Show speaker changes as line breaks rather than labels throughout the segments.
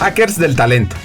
Hackers del Talento,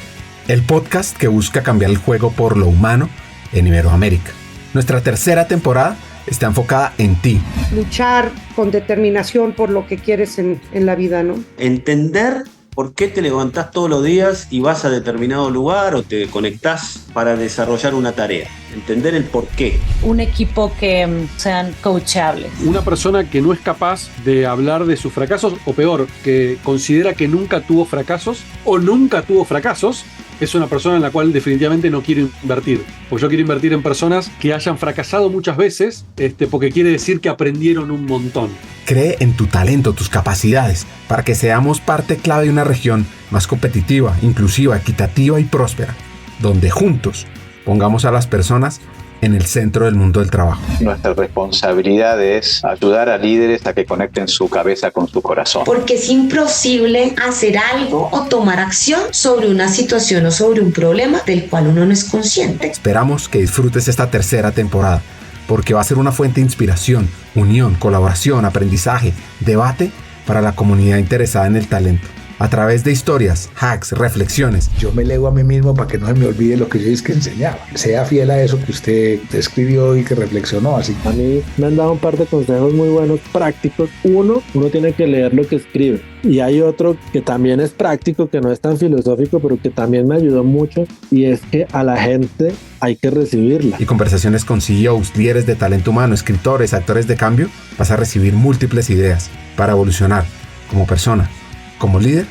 el podcast que busca cambiar el juego por lo humano en Iberoamérica. Nuestra tercera temporada está enfocada en ti.
Luchar con determinación por lo que quieres en la vida, ¿no?
Entender por qué te levantás todos los días y vas a determinado lugar o te conectás para desarrollar una tarea. Entender el por qué.
Un equipo que sean coachables.
Una persona que no es capaz de hablar de sus fracasos, o peor, que considera que nunca tuvo fracasos o nunca tuvo fracasos, es una persona en la cual definitivamente no quiero invertir. Pues yo quiero invertir en personas que hayan fracasado muchas veces, porque quiere decir que aprendieron un montón.
Cree en tu talento, tus capacidades, para que seamos parte clave de una región más competitiva, inclusiva, equitativa y próspera, donde juntos pongamos a las personas en el centro del mundo del trabajo.
Nuestra responsabilidad es ayudar a líderes a que conecten su cabeza con su corazón.
Porque es imposible hacer algo o tomar acción sobre una situación o sobre un problema del cual uno no es consciente.
Esperamos que disfrutes esta tercera temporada, porque va a ser una fuente de inspiración, unión, colaboración, aprendizaje, debate para la comunidad interesada en el talento. A través de historias, hacks, reflexiones.
Yo me leo a mí mismo para que no se me olvide lo que yo que enseñaba. Sea fiel a eso que usted escribió y que reflexionó. Así.
A mí me han dado un par de consejos muy buenos, prácticos. Uno tiene que leer lo que escribe. Y hay otro que también es práctico, que no es tan filosófico, pero que también me ayudó mucho. Y es que a la gente hay que recibirla.
Y conversaciones con CEOs, líderes de talento humano, escritores, actores de cambio, vas a recibir múltiples ideas para evolucionar como persona, como líder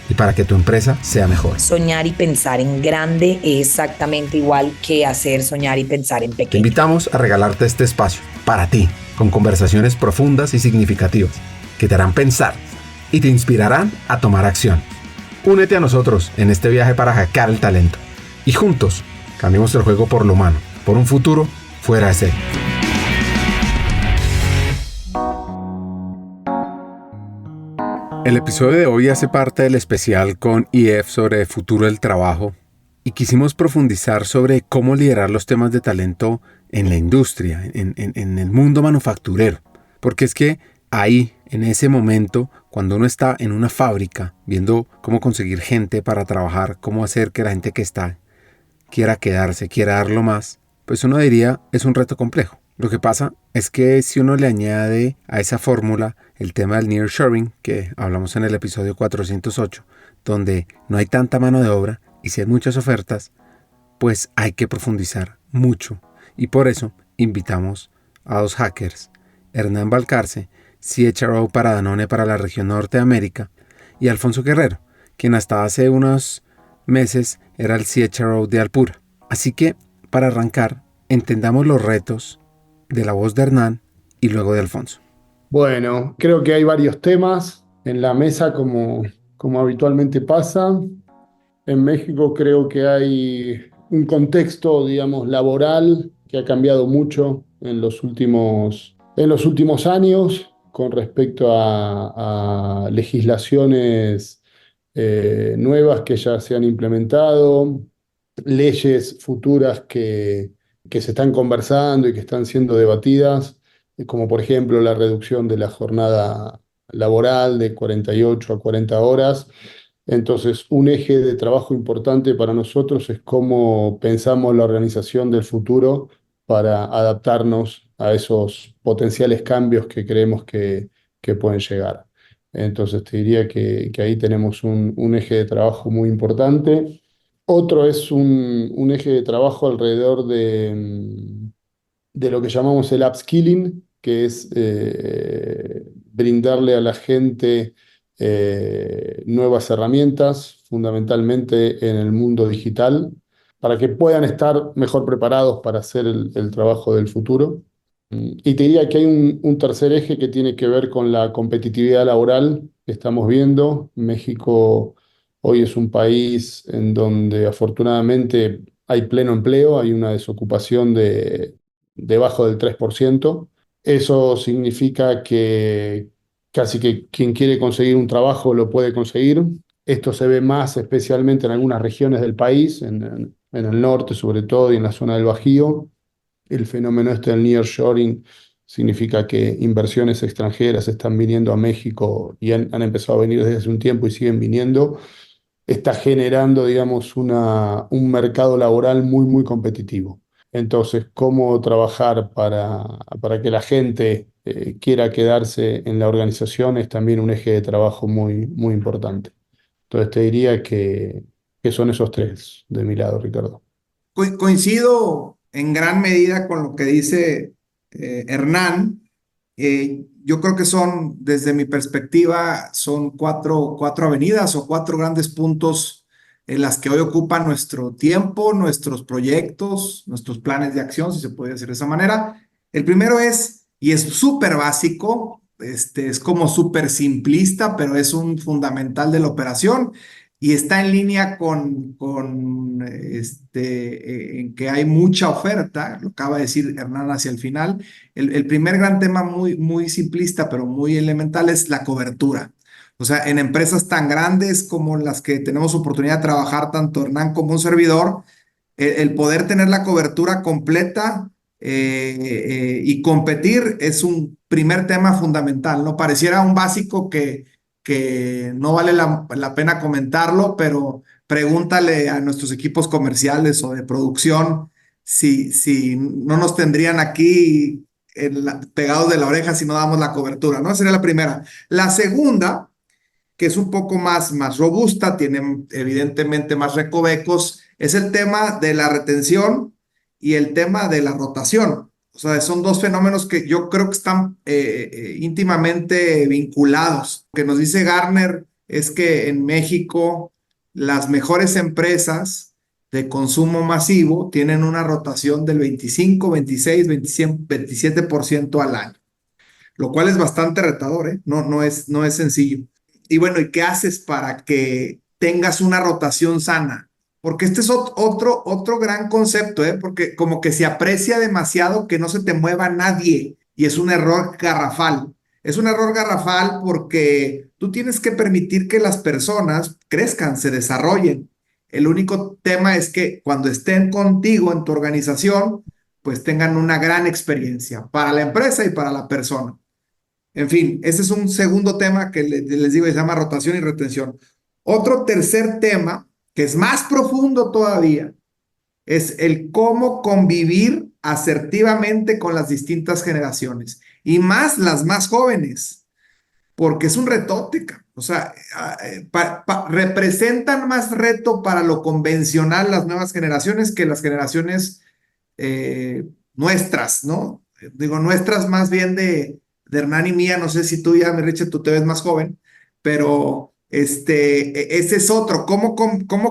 y para que tu empresa sea mejor.
Soñar y pensar en grande es exactamente igual que hacer soñar y pensar en pequeño.
Te invitamos a regalarte este espacio para ti, con conversaciones profundas y significativas que te harán pensar y te inspirarán a tomar acción. Únete a nosotros en este viaje para hackear el talento y juntos cambiemos el juego por lo humano, por un futuro fuera de serie. El episodio de hoy hace parte del especial con IF sobre futuro del trabajo y quisimos profundizar sobre cómo liderar los temas de talento en la industria, en el mundo manufacturero. Porque es que ahí, en ese momento, cuando uno está en una fábrica viendo cómo conseguir gente para trabajar, cómo hacer que la gente que está quiera quedarse, quiera darlo más, pues uno diría es un reto complejo. Lo que pasa es que si uno le añade a esa fórmula el tema del nearshoring, que hablamos en el episodio 408, donde no hay tanta mano de obra y si hay muchas ofertas, pues hay que profundizar mucho. Y por eso invitamos a dos hackers, Hernán Valcarce, CHRO para Danone para la región norte de América, y Alfonso Guerrero, quien hasta hace unos meses era el CHRO de Alpura. Así que, para arrancar, entendamos los retos de la voz de Hernán y luego de Alfonso.
Bueno, creo que hay varios temas en la mesa como habitualmente pasa. En México creo que hay un contexto, digamos, laboral que ha cambiado mucho en los últimos años con respecto a legislaciones nuevas que ya se han implementado, leyes futuras que se están conversando y que están siendo debatidas, como por ejemplo la reducción de la jornada laboral de 48 a 40 horas. Entonces, un eje de trabajo importante para nosotros es cómo pensamos la organización del futuro para adaptarnos a esos potenciales cambios que creemos que pueden llegar. Entonces, te diría que ahí tenemos un eje de trabajo muy importante. Otro es un eje de trabajo alrededor de lo que llamamos el upskilling, que es brindarle a la gente nuevas herramientas, fundamentalmente en el mundo digital, para que puedan estar mejor preparados para hacer el trabajo del futuro. Y te diría que hay un tercer eje que tiene que ver con la competitividad laboral que estamos viendo. México hoy es un país en donde afortunadamente hay pleno empleo, hay una desocupación debajo del 3%. Eso significa que casi que quien quiere conseguir un trabajo lo puede conseguir. Esto se ve más especialmente en algunas regiones del país, en el norte sobre todo y en la zona del Bajío. El fenómeno del nearshoring significa que inversiones extranjeras están viniendo a México y han empezado a venir desde hace un tiempo y siguen viniendo. está generando, digamos, un mercado laboral muy, muy competitivo. Entonces, cómo trabajar para que la gente quiera quedarse en la organización es también un eje de trabajo muy, muy importante. Entonces, te diría que son esos tres de mi lado, Ricardo.
Coincido en gran medida con lo que dice Hernán. Yo creo que son, desde mi perspectiva, son cuatro avenidas o cuatro grandes puntos en las que hoy ocupan nuestro tiempo, nuestros proyectos, nuestros planes de acción, si se puede decir de esa manera. El primero es, y es súper básico, es como súper simplista, pero es un fundamental de la operación y está en línea en que hay mucha oferta, lo acaba de decir Hernán hacia el final. El primer gran tema muy, muy simplista, pero muy elemental, es la cobertura. O sea, en empresas tan grandes como las que tenemos oportunidad de trabajar, tanto Hernán como un servidor, el poder tener la cobertura completa y competir es un primer tema fundamental, ¿no? Pareciera un básico que no vale la pena comentarlo, pero pregúntale a nuestros equipos comerciales o de producción si no nos tendrían aquí pegados de la oreja si no damos la cobertura, ¿no? Esa sería la primera. La segunda, que es un poco más robusta, tiene evidentemente más recovecos, es el tema de la retención y el tema de la rotación. O sea, son dos fenómenos que yo creo que están íntimamente vinculados. Lo que nos dice Gartner es que en México las mejores empresas de consumo masivo tienen una rotación del 25, 26, 27% al año, lo cual es bastante retador, ¿eh? No es sencillo. Y bueno, ¿y qué haces para que tengas una rotación sana? Porque este es otro gran concepto, ¿eh? Porque como que se aprecia demasiado que no se te mueva nadie y es un error garrafal. Es un error garrafal porque tú tienes que permitir que las personas crezcan, se desarrollen. El único tema es que cuando estén contigo en tu organización, pues tengan una gran experiencia para la empresa y para la persona. En fin, ese es un segundo tema que les digo, se llama rotación y retención. Otro tercer tema, que es más profundo todavía, es el cómo convivir asertivamente con las distintas generaciones y más las más jóvenes, porque es un retote. O sea, representan más reto para lo convencional las nuevas generaciones que las generaciones nuestras, ¿no? Digo, nuestras más bien de Hernán y mía, no sé si tú ya, mi Richard, tú te ves más joven, pero ese es otro, cómo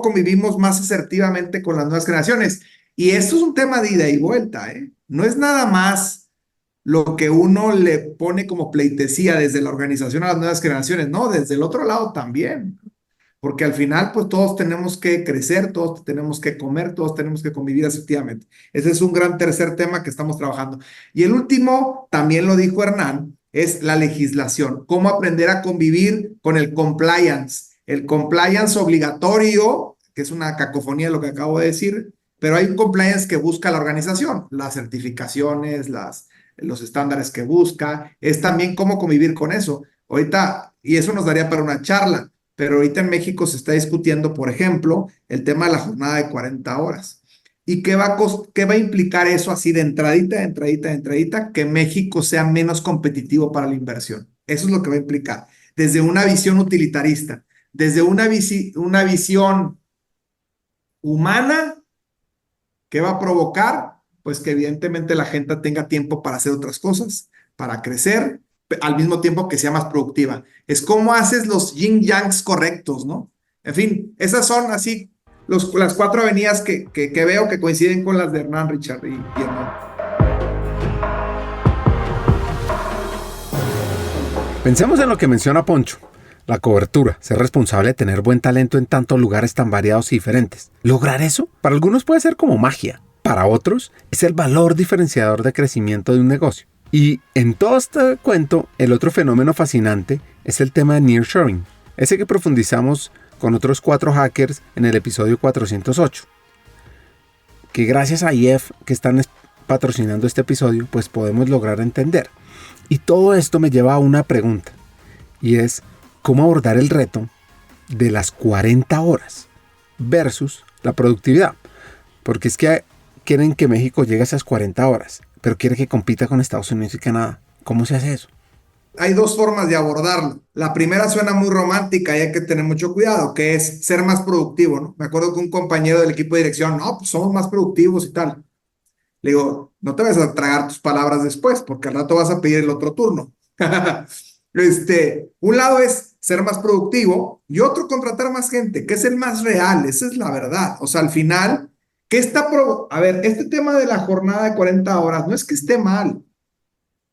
convivimos más asertivamente con las nuevas generaciones. Y esto es un tema de ida y vuelta, ¿eh? No es nada más lo que uno le pone como pleitesía desde la organización a las nuevas generaciones, no, desde el otro lado también, porque al final pues todos tenemos que crecer, todos tenemos que comer, todos tenemos que convivir asertivamente. Ese es un gran tercer tema que estamos trabajando. Y el último, también lo dijo Hernán, es la legislación, cómo aprender a convivir con el compliance obligatorio, que es una cacofonía de lo que acabo de decir, pero hay un compliance que busca la organización, las certificaciones, los estándares que busca, es también cómo convivir con eso. Ahorita, y eso nos daría para una charla, pero ahorita en México se está discutiendo, por ejemplo, el tema de la jornada de 40 horas. ¿Y qué va a implicar eso así de entradita? Que México sea menos competitivo para la inversión. Eso es lo que va a implicar. Desde una visión utilitarista, desde una visión humana, ¿qué va a provocar? Pues que evidentemente la gente tenga tiempo para hacer otras cosas, para crecer, al mismo tiempo que sea más productiva. Es cómo haces los yin-yangs correctos, ¿no? En fin, esas son así las cuatro avenidas que veo que coinciden con las de Hernán, Richard y Hernán.
Pensemos en lo que menciona Poncho. La cobertura, ser responsable de tener buen talento en tantos lugares tan variados y diferentes. Lograr eso, para algunos puede ser como magia. Para otros, es el valor diferenciador de crecimiento de un negocio. Y en todo este cuento, el otro fenómeno fascinante es el tema de nearshoring, ese que profundizamos con otros 4 hackers en el episodio 408. Que gracias a IEF que están patrocinando este episodio, pues podemos lograr entender. Y todo esto me lleva a una pregunta, y es, ¿cómo abordar el reto de las 40 horas versus la productividad. Porque es que quieren que México llegue a esas 40 horas, pero quiere que compita con Estados Unidos y Canadá. ¿Cómo se hace eso?
Hay dos formas de abordarlo. La primera suena muy romántica y hay que tener mucho cuidado, que es ser más productivo, ¿no? Me acuerdo que un compañero del equipo de dirección, no, pues somos más productivos y tal. Le digo, no te vas a tragar tus palabras después, porque al rato vas a pedir el otro turno. Un lado es ser más productivo y otro contratar más gente, que es el más real, esa es la verdad. O sea, al final, a ver, este tema de la jornada de 40 horas no es que esté mal,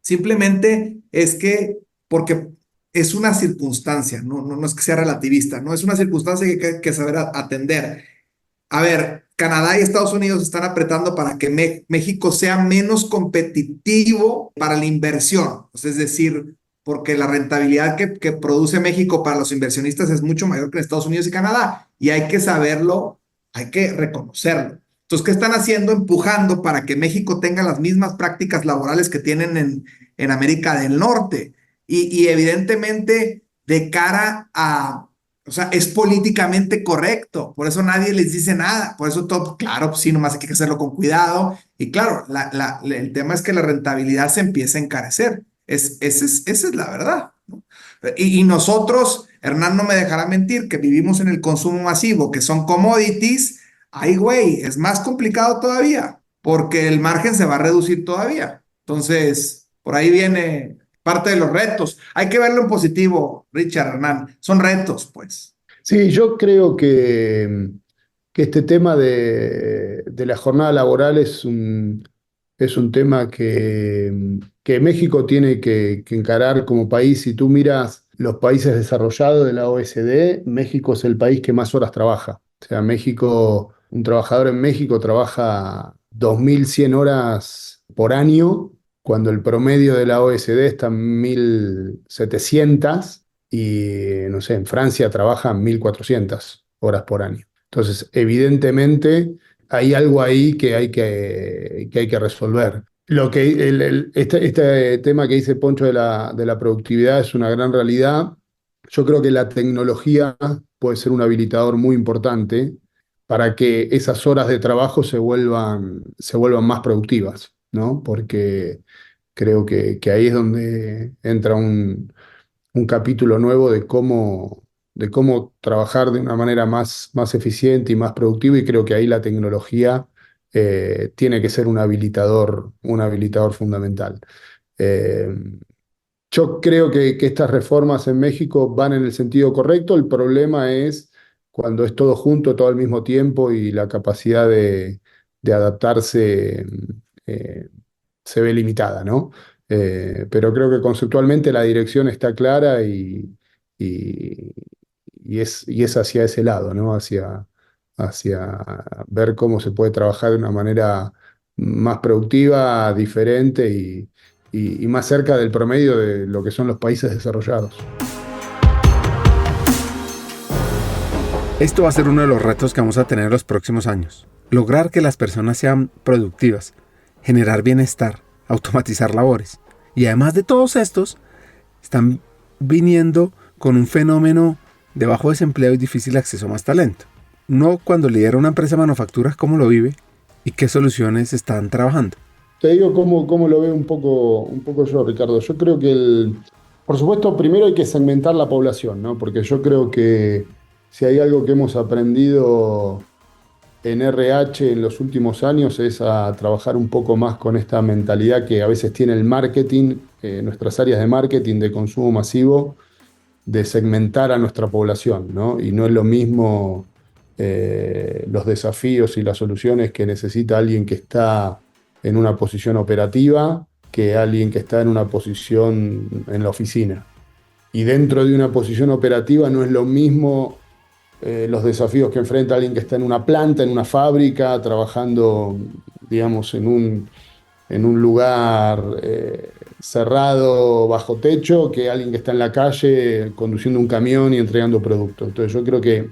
simplemente es que, porque es una circunstancia, no es que sea relativista, no es una circunstancia que hay que saber atender. A ver, Canadá y Estados Unidos están apretando para que México sea menos competitivo para la inversión. Es decir, porque la rentabilidad que produce México para los inversionistas es mucho mayor que en Estados Unidos y Canadá. Y hay que saberlo, hay que reconocerlo. Entonces, ¿qué están haciendo? Empujando para que México tenga las mismas prácticas laborales que tienen en América del Norte. Y evidentemente, de cara a... O sea, es políticamente correcto, por eso nadie les dice nada, por eso todo, claro, pues sí, nomás hay que hacerlo con cuidado, y claro, el tema es que la rentabilidad se empieza a encarecer, esa es la verdad, ¿no? Y nosotros, Hernán no me dejará mentir, que vivimos en el consumo masivo, que son commodities, ay güey, es más complicado todavía, porque el margen se va a reducir todavía, entonces, por ahí viene... parte de los retos. Hay que verlo en positivo, Richard, Hernán. Son retos, pues.
Sí, yo creo que este tema de la jornada laboral es un tema que México tiene que encarar como país. Si tú miras los países desarrollados de la OECD, México es el país que más horas trabaja. O sea, un trabajador en México trabaja 2.100 horas por año, cuando el promedio de la OECD está en 1.700 y, no sé, en Francia trabajan 1.400 horas por año. Entonces, evidentemente, hay algo ahí que hay que resolver. Este tema que dice Poncho de la productividad es una gran realidad. Yo creo que la tecnología puede ser un habilitador muy importante para que esas horas de trabajo se vuelvan más productivas, ¿no? Porque creo que ahí es donde entra un capítulo nuevo de cómo trabajar de una manera más eficiente y más productiva, y creo que ahí la tecnología tiene que ser un habilitador fundamental. Eh, yo creo que estas reformas en México van en el sentido correcto. El problema es cuando es todo junto, todo al mismo tiempo, y la capacidad de adaptarse se ve limitada, ¿no? Pero creo que conceptualmente la dirección está clara y, y es hacia ese lado, ¿no? Hacia ver cómo se puede trabajar de una manera más productiva, diferente y más cerca del promedio de lo que son los países desarrollados.
Esto va a ser uno de los retos que vamos a tener en los próximos años. Lograr que las personas sean productivas, generar bienestar, automatizar labores. Y además de todos estos, están viniendo con un fenómeno de bajo desempleo y difícil acceso a más talento. Uno, cuando lidera una empresa de manufacturas, ¿cómo lo vive y qué soluciones están trabajando?
Te digo cómo lo veo un poco yo, Ricardo. Yo creo que, por supuesto, primero hay que segmentar la población, ¿no? Porque yo creo que si hay algo que hemos aprendido en RH en los últimos años es a trabajar un poco más con esta mentalidad que a veces tiene el marketing, nuestras áreas de marketing de consumo masivo, de segmentar a nuestra población, ¿no? Y no es lo mismo los desafíos y las soluciones que necesita alguien que está en una posición operativa que alguien que está en una posición en la oficina. Y dentro de una posición operativa no es lo mismo los desafíos que enfrenta alguien que está en una planta, en una fábrica, trabajando, digamos, en un lugar cerrado, bajo techo, que alguien que está en la calle conduciendo un camión y entregando productos. Entonces yo creo que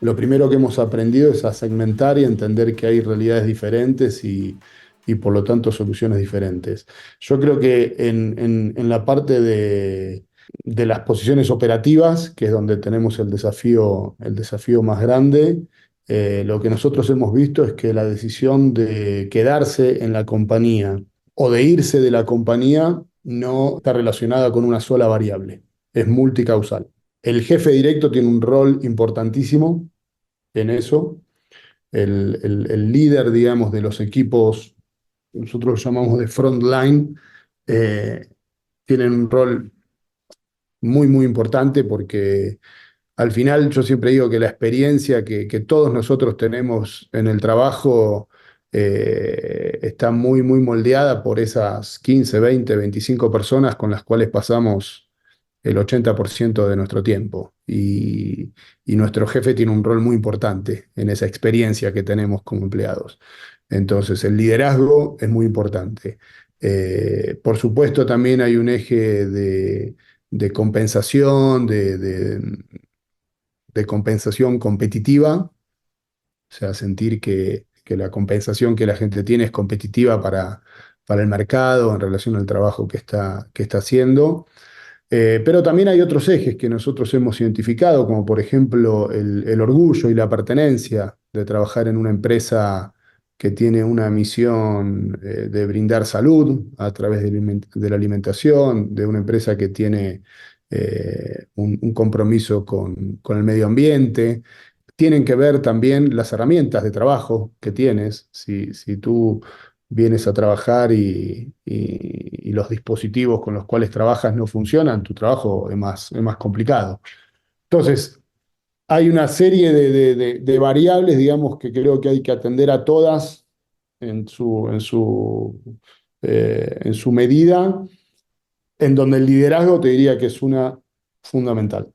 lo primero que hemos aprendido es a segmentar y entender que hay realidades diferentes y por lo tanto soluciones diferentes. Yo creo que en la parte de de las posiciones operativas, que es donde tenemos el desafío más grande, lo que nosotros hemos visto es que la decisión de quedarse en la compañía o de irse de la compañía no está relacionada con una sola variable, es multicausal. El jefe directo tiene un rol importantísimo en eso. El líder, digamos, de los equipos, nosotros lo llamamos de frontline, tienen un rol muy, muy importante porque al final yo siempre digo que la experiencia que todos nosotros tenemos en el trabajo está muy, muy moldeada por esas 15, 20, 25 personas con las cuales pasamos el 80% de nuestro tiempo. Y nuestro jefe tiene un rol muy importante en esa experiencia que tenemos como empleados. Entonces, el liderazgo es muy importante. Por supuesto, también hay un eje de compensación, de compensación competitiva, o sea, sentir que la compensación que la gente tiene es competitiva para el mercado en relación al trabajo que está haciendo. Pero también hay otros ejes que nosotros hemos identificado, como por ejemplo el orgullo y la pertenencia de trabajar en una empresa que tiene una misión de brindar salud a través de la alimentación, de una empresa que tiene un compromiso con el medio ambiente. Tienen que ver también las herramientas de trabajo que tienes. Si tú vienes a trabajar y los dispositivos con los cuales trabajas no funcionan, tu trabajo es más complicado. Entonces, hay una serie de variables, digamos, que creo que hay que atender a todas en su medida, en donde el liderazgo te diría que es una fundamental.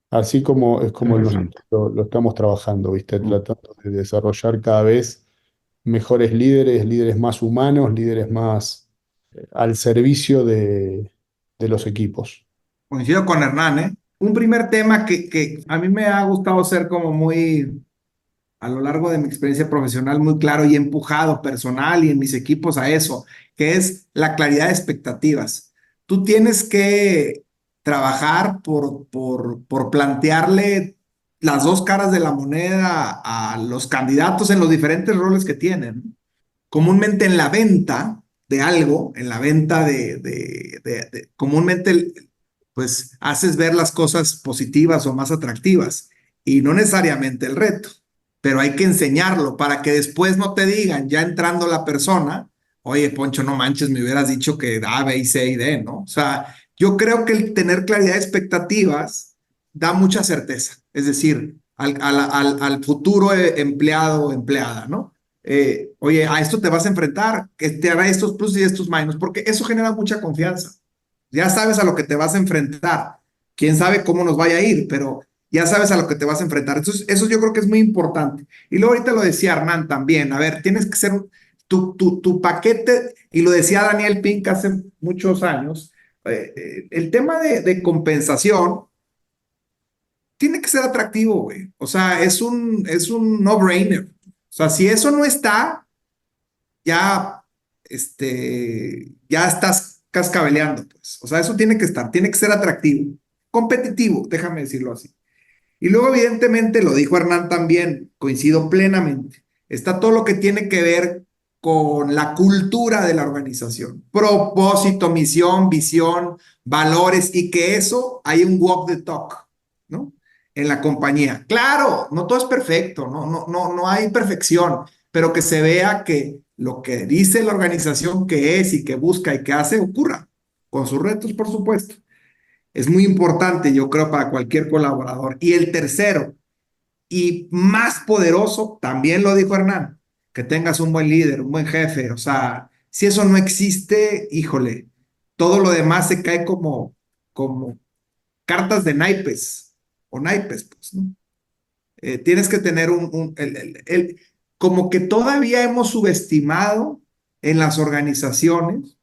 Así como es como nosotros lo estamos trabajando, ¿viste? Tratando de desarrollar cada vez mejores líderes, líderes más humanos, líderes más al servicio de los equipos.
Coincido con Hernán, ¿eh? Un primer tema que a mí me ha gustado ser como muy, a lo largo de mi experiencia profesional, muy claro y empujado personal y en mis equipos a eso, que es la claridad de expectativas. Tú tienes que trabajar por plantearle las dos caras de la moneda a los candidatos en los diferentes roles que tienen. Comúnmente en la venta de algo, en la venta comúnmente pues haces ver las cosas positivas o más atractivas y no necesariamente el reto, pero hay que enseñarlo para que después no te digan, ya entrando la persona, oye, Poncho, no manches, me hubieras dicho que A, B, C y D, ¿no? O sea, yo creo que el tener claridad de expectativas da mucha certeza, es decir, al futuro empleado o empleada, ¿no? Oye, a esto te vas a enfrentar, que te hará estos plus y estos minus, porque eso genera mucha confianza. Ya sabes a lo que te vas a enfrentar. Quién sabe cómo nos vaya a ir, pero ya sabes a lo que te vas a enfrentar. Entonces, eso yo creo que es muy importante. Y luego ahorita lo decía Hernán también. A ver, tienes que ser tu paquete, y lo decía Daniel Pink hace muchos años, el tema de compensación tiene que ser atractivo, güey. O sea, es un no-brainer. O sea, si eso no está, ya, ya estás cascabeleando, pues. O sea, eso tiene que estar, tiene que ser atractivo, competitivo, déjame decirlo así. Y luego, evidentemente, lo dijo Hernán también, coincido plenamente, está todo lo que tiene que ver con la cultura de la organización, propósito, misión, visión, valores, y que eso hay un walk the talk, ¿no? En la compañía. Claro, no todo es perfecto, no hay perfección, pero que se vea que lo que dice la organización que es y que busca y que hace ocurra, con sus retos, por supuesto. Es muy importante, yo creo, para cualquier colaborador. Y el tercero, y más poderoso, también lo dijo Hernán, que tengas un buen líder, un buen jefe. O sea, si eso no existe, híjole, todo lo demás se cae como cartas de naipes, o naipes, pues, ¿no? Tienes que tener como que todavía hemos subestimado en las organizaciones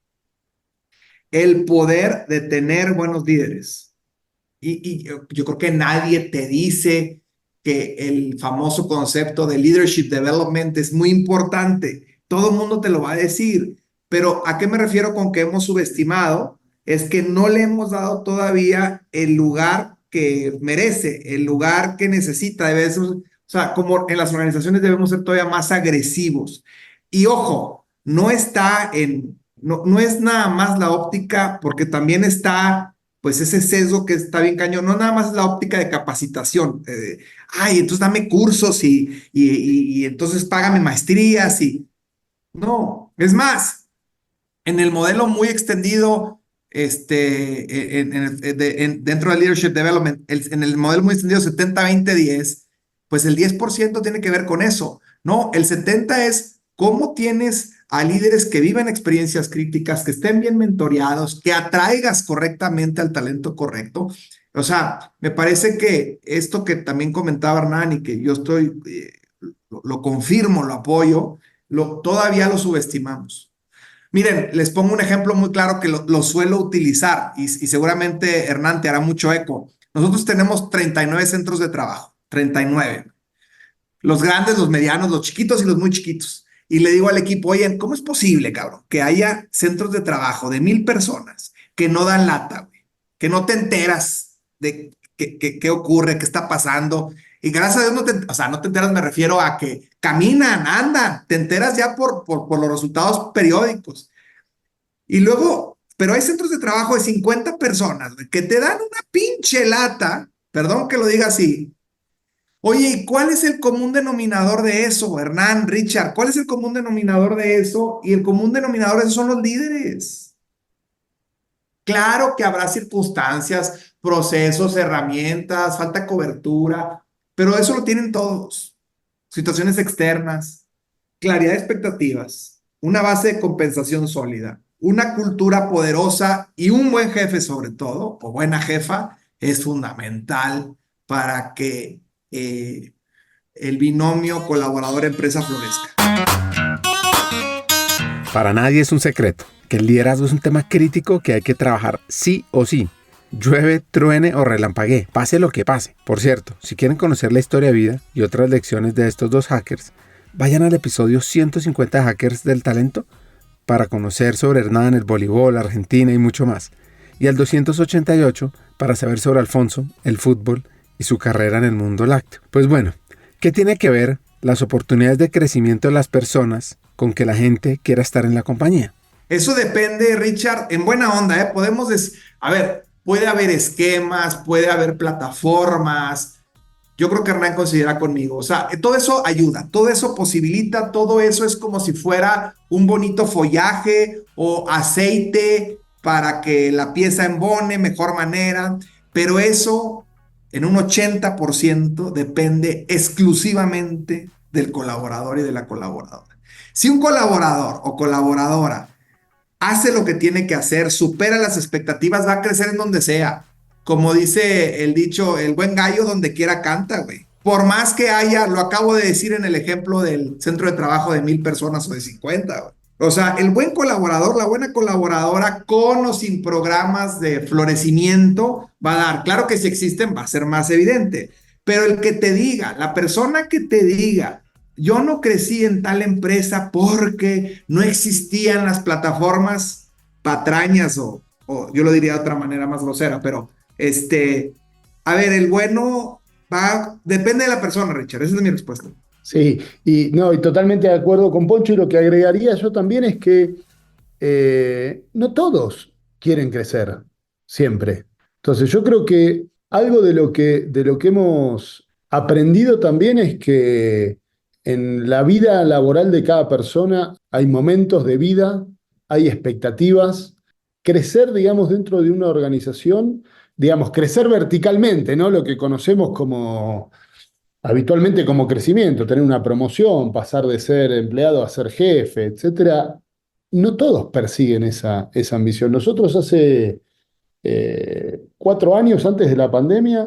el poder de tener buenos líderes. Y yo creo que nadie te dice que el famoso concepto de leadership development es muy importante. Todo el mundo te lo va a decir. Pero ¿a qué me refiero con que hemos subestimado? es que no le hemos dado todavía el lugar que merece, el lugar que necesita. Debe ser, o sea, como en las organizaciones debemos ser todavía más agresivos. Y ojo, no es nada más la óptica, porque también está, pues ese sesgo que está bien cañón, no nada más es la óptica de capacitación. Ay, entonces dame cursos y entonces págame maestrías y... No, es más, en el modelo muy extendido, dentro del Leadership Development, en el modelo muy extendido 70-20-10, pues el 10% tiene que ver con eso, ¿no? El 70% es cómo tienes a líderes que viven experiencias críticas, que estén bien mentoreados, que atraigas correctamente al talento correcto. O sea, me parece que esto que también comentaba Hernán y que yo lo confirmo, lo apoyo, todavía lo subestimamos. Miren, les pongo un ejemplo muy claro que lo suelo utilizar y seguramente Hernán te hará mucho eco. Nosotros tenemos 39 centros de trabajo, 39. Los grandes, los medianos, los chiquitos y los muy chiquitos. Y le digo al equipo, oye, ¿cómo es posible, cabrón, que haya centros de trabajo de 1,000 personas que no dan lata, güey? Que no te enteras de qué ocurre, qué está pasando. Y gracias a Dios no te enteras, me refiero a que caminan, andan, te enteras ya por los resultados periódicos. Y luego, pero hay centros de trabajo de 50 personas que te dan una pinche lata, perdón que lo diga así. Oye, ¿y cuál es el común denominador de eso, Hernán, Richard? ¿Cuál es el común denominador de eso? Y el común denominador de eso son los líderes. Claro que habrá circunstancias, procesos, herramientas, falta de cobertura, pero eso lo tienen todos. Situaciones externas, claridad de expectativas, una base de compensación sólida, una cultura poderosa y un buen jefe sobre todo, o buena jefa, es fundamental para que el binomio colaborador-empresa florezca.
Para nadie es un secreto que el liderazgo es un tema crítico que hay que trabajar sí o sí. Llueve, truene o relampaguee, pase lo que pase. Por cierto, si quieren conocer la historia de vida y otras lecciones de estos dos hackers, vayan al episodio 150 de Hackers del Talento para conocer sobre Hernán, el voleibol, Argentina y mucho más. Y al 288 para saber sobre Alfonso, el fútbol y su carrera en el mundo lácteo. Pues bueno, ¿qué tiene que ver las oportunidades de crecimiento de las personas con que la gente quiera estar en la compañía?
Eso depende, Richard, en buena onda, ¿eh? Puede haber esquemas, puede haber plataformas. Yo creo que Hernán coincidirá conmigo. O sea, todo eso ayuda, todo eso posibilita, todo eso es como si fuera un bonito follaje o aceite para que la pieza embone mejor manera. Pero eso, en un 80%, depende exclusivamente del colaborador y de la colaboradora. Si un colaborador o colaboradora hace lo que tiene que hacer, supera las expectativas, va a crecer en donde sea. Como dice el dicho, el buen gallo donde quiera canta, güey. Por más que haya, lo acabo de decir en el ejemplo del centro de trabajo de 1,000 personas o de 50, güey. O sea, el buen colaborador, la buena colaboradora, con o sin programas de florecimiento, va a dar. Claro que si existen, va a ser más evidente. Pero el que te diga, la persona que te diga, yo no crecí en tal empresa porque no existían las plataformas patrañas o yo lo diría de otra manera más grosera, pero el bueno depende de la persona, Richard, esa es mi respuesta.
Sí, y totalmente de acuerdo con Poncho, y lo que agregaría yo también es que no todos quieren crecer siempre. Entonces yo creo que algo de lo que hemos aprendido también es que en la vida laboral de cada persona hay momentos de vida, hay expectativas. Crecer, digamos, dentro de una organización, digamos, crecer verticalmente, ¿no? Lo que conocemos habitualmente como crecimiento, tener una promoción, pasar de ser empleado a ser jefe, etcétera. No todos persiguen esa ambición. Nosotros hace 4 años, antes de la pandemia,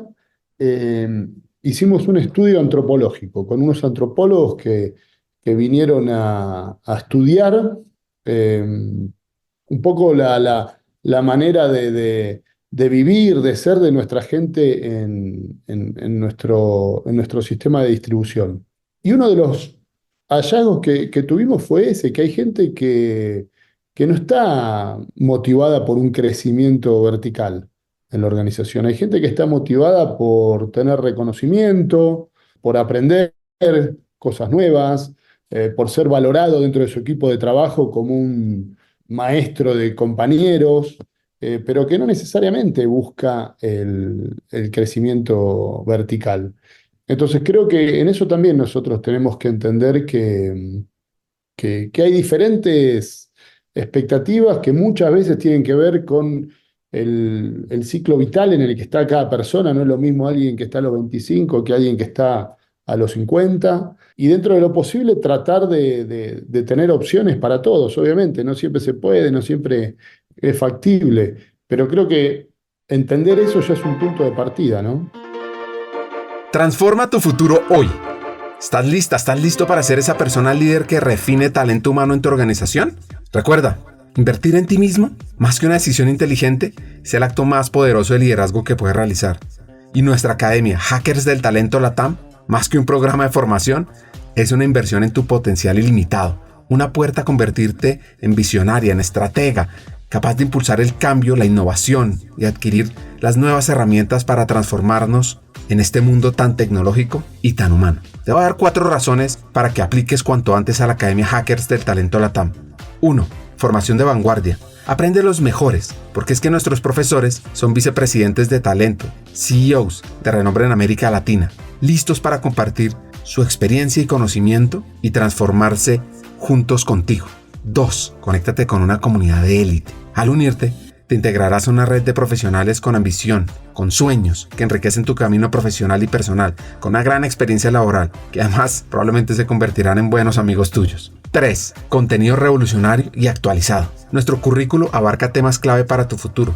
hicimos un estudio antropológico con unos antropólogos que vinieron a estudiar un poco la manera de vivir, de ser de nuestra gente en nuestro sistema de distribución. Y uno de los hallazgos que tuvimos fue ese, que hay gente que que no está motivada por un crecimiento vertical en la organización. Hay gente que está motivada por tener reconocimiento, por aprender cosas nuevas, por ser valorado dentro de su equipo de trabajo como un maestro de compañeros, pero que no necesariamente busca el crecimiento vertical. Entonces creo que en eso también nosotros tenemos que entender que hay diferentes expectativas que muchas veces tienen que ver con el ciclo vital en el que está cada persona. No es lo mismo alguien que está a los 25 que alguien que está a los 50. Y dentro de lo posible tratar de tener opciones para todos. Obviamente, no siempre se puede, no siempre es factible, pero creo que entender eso ya es un punto de partida, ¿no?
Transforma tu futuro hoy. ¿Estás lista? ¿Estás listo para ser esa persona líder que refine talento humano en tu organización? Recuerda, invertir en ti mismo, más que una decisión inteligente, es el acto más poderoso de liderazgo que puedes realizar. Y nuestra academia, Hackers del Talento LATAM, más que un programa de formación, es una inversión en tu potencial ilimitado, una puerta a convertirte en visionaria, en estratega, capaz de impulsar el cambio, la innovación y adquirir las nuevas herramientas para transformarnos en este mundo tan tecnológico y tan humano. Te voy a dar 4 razones para que apliques cuanto antes a la Academia Hackers del Talento LATAM. 1. Formación de vanguardia. Aprende de los mejores, porque es que nuestros profesores son vicepresidentes de talento, CEOs de renombre en América Latina, listos para compartir su experiencia y conocimiento y transformarse juntos contigo. 2. Conéctate con una comunidad de élite. Al unirte, te integrarás a una red de profesionales con ambición, con sueños, que enriquecen tu camino profesional y personal, con una gran experiencia laboral, que además probablemente se convertirán en buenos amigos tuyos. 3. Contenido revolucionario y actualizado. Nuestro currículo abarca temas clave para tu futuro,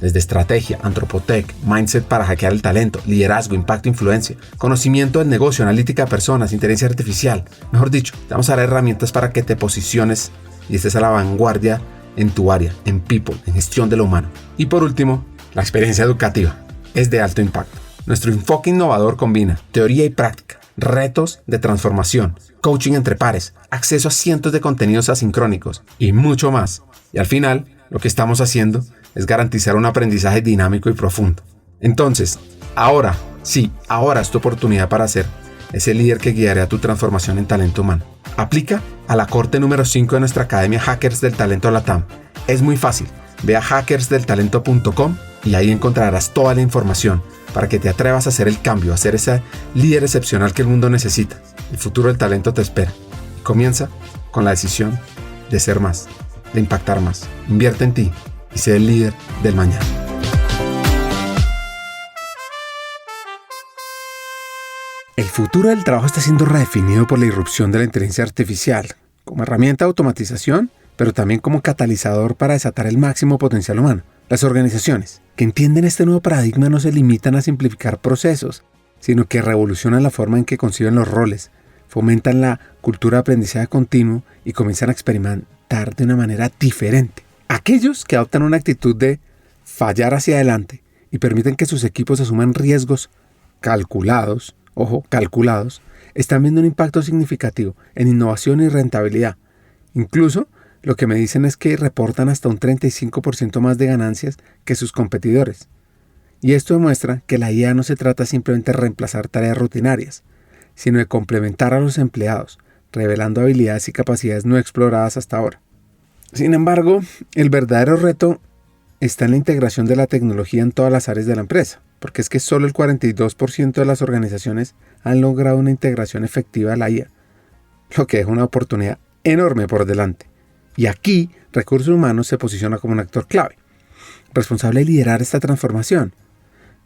desde estrategia, antropotec, mindset para hackear el talento, liderazgo, impacto, influencia, conocimiento del negocio, analítica de personas, inteligencia artificial. Mejor dicho, te vamos a dar herramientas para que te posiciones y estés a la vanguardia en tu área, en people, en gestión de lo humano. Y por último, la experiencia educativa es de alto impacto. Nuestro enfoque innovador combina teoría y práctica, retos de transformación, coaching entre pares, acceso a cientos de contenidos asincrónicos y mucho más. Y al final, lo que estamos haciendo es garantizar un aprendizaje dinámico y profundo. Entonces, ahora es tu oportunidad para ser ese líder que guiará tu transformación en talento humano. Aplica a la corte número 5 de nuestra Academia Hackers del Talento LATAM. Es muy fácil. Ve a hackersdeltalento.com y ahí encontrarás toda la información para que te atrevas a hacer el cambio, a ser ese líder excepcional que el mundo necesita. El futuro del talento te espera. Comienza con la decisión de ser más, de impactar más. Invierte en ti y sé el líder del mañana. El futuro del trabajo está siendo redefinido por la irrupción de la inteligencia artificial, como herramienta de automatización, pero también como catalizador para desatar el máximo potencial humano. Las organizaciones que entienden este nuevo paradigma no se limitan a simplificar procesos, sino que revolucionan la forma en que conciben los roles, fomentan la cultura de aprendizaje continuo y comienzan a experimentar de una manera diferente. Aquellos que adoptan una actitud de fallar hacia adelante y permiten que sus equipos asuman riesgos calculados, están viendo un impacto significativo en innovación y rentabilidad. Incluso, lo que me dicen es que reportan hasta un 35% más de ganancias que sus competidores. Y esto demuestra que la IA no se trata simplemente de reemplazar tareas rutinarias, sino de complementar a los empleados, revelando habilidades y capacidades no exploradas hasta ahora. Sin embargo, el verdadero reto está en la integración de la tecnología en todas las áreas de la empresa, porque es que solo el 42% de las organizaciones han logrado una integración efectiva de la IA, lo que deja una oportunidad enorme por delante. Y aquí, recursos humanos se posiciona como un actor clave, responsable de liderar esta transformación.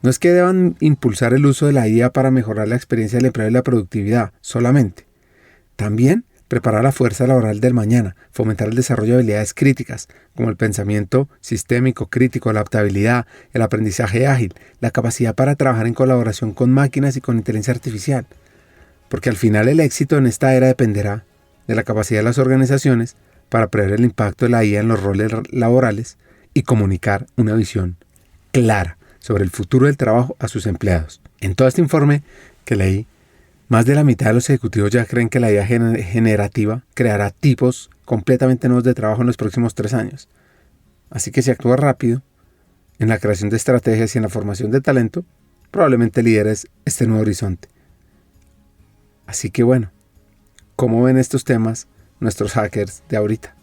No es que deban impulsar el uso de la IA para mejorar la experiencia del empleo y la productividad solamente. También preparar la fuerza laboral del mañana, fomentar el desarrollo de habilidades críticas, como el pensamiento sistémico crítico, la adaptabilidad, el aprendizaje ágil, la capacidad para trabajar en colaboración con máquinas y con inteligencia artificial. Porque al final el éxito en esta era dependerá de la capacidad de las organizaciones para prever el impacto de la IA en los roles laborales y comunicar una visión clara sobre el futuro del trabajo a sus empleados. En todo este informe que leí, Más de la mitad de los ejecutivos ya creen que la IA generativa creará tipos completamente nuevos de trabajo en los próximos 3 años. Así que si actúas rápido en la creación de estrategias y en la formación de talento, probablemente lideres este nuevo horizonte. Así que bueno, ¿cómo ven estos temas nuestros hackers de ahorita?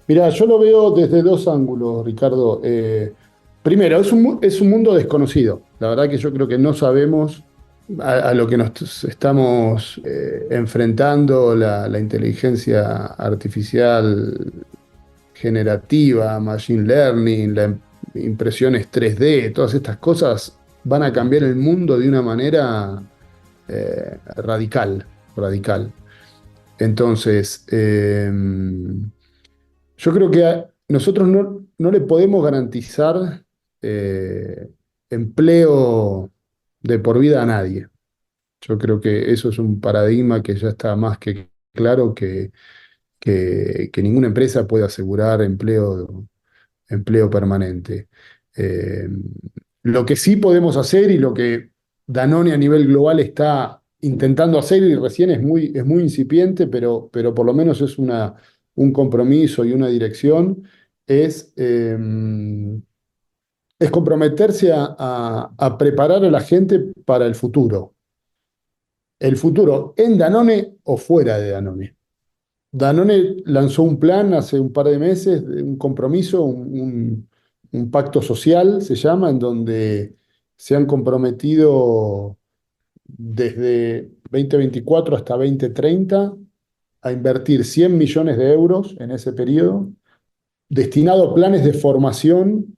Mira, yo lo veo desde 2 ángulos, Ricardo. Primero, es un mundo desconocido. La verdad que yo creo que no sabemos a lo que nos estamos enfrentando, la inteligencia artificial generativa, machine learning, impresiones 3D, todas estas cosas van a cambiar el mundo de una manera radical. Entonces, yo creo que nosotros no le podemos garantizar empleo de por vida a nadie. Yo creo que eso es un paradigma que ya está más que claro, que ninguna empresa puede asegurar empleo permanente. Eh, lo que sí podemos hacer y lo que Danone a nivel global está intentando hacer, y recién es muy incipiente, pero por lo menos es un compromiso y una dirección, es comprometerse a preparar a la gente para el futuro. El futuro en Danone o fuera de Danone. Danone lanzó un plan hace un par de meses, un compromiso, un pacto social, se llama, en donde se han comprometido desde 2024 hasta 2030 a invertir 100 millones de euros en ese periodo, destinado a planes de formación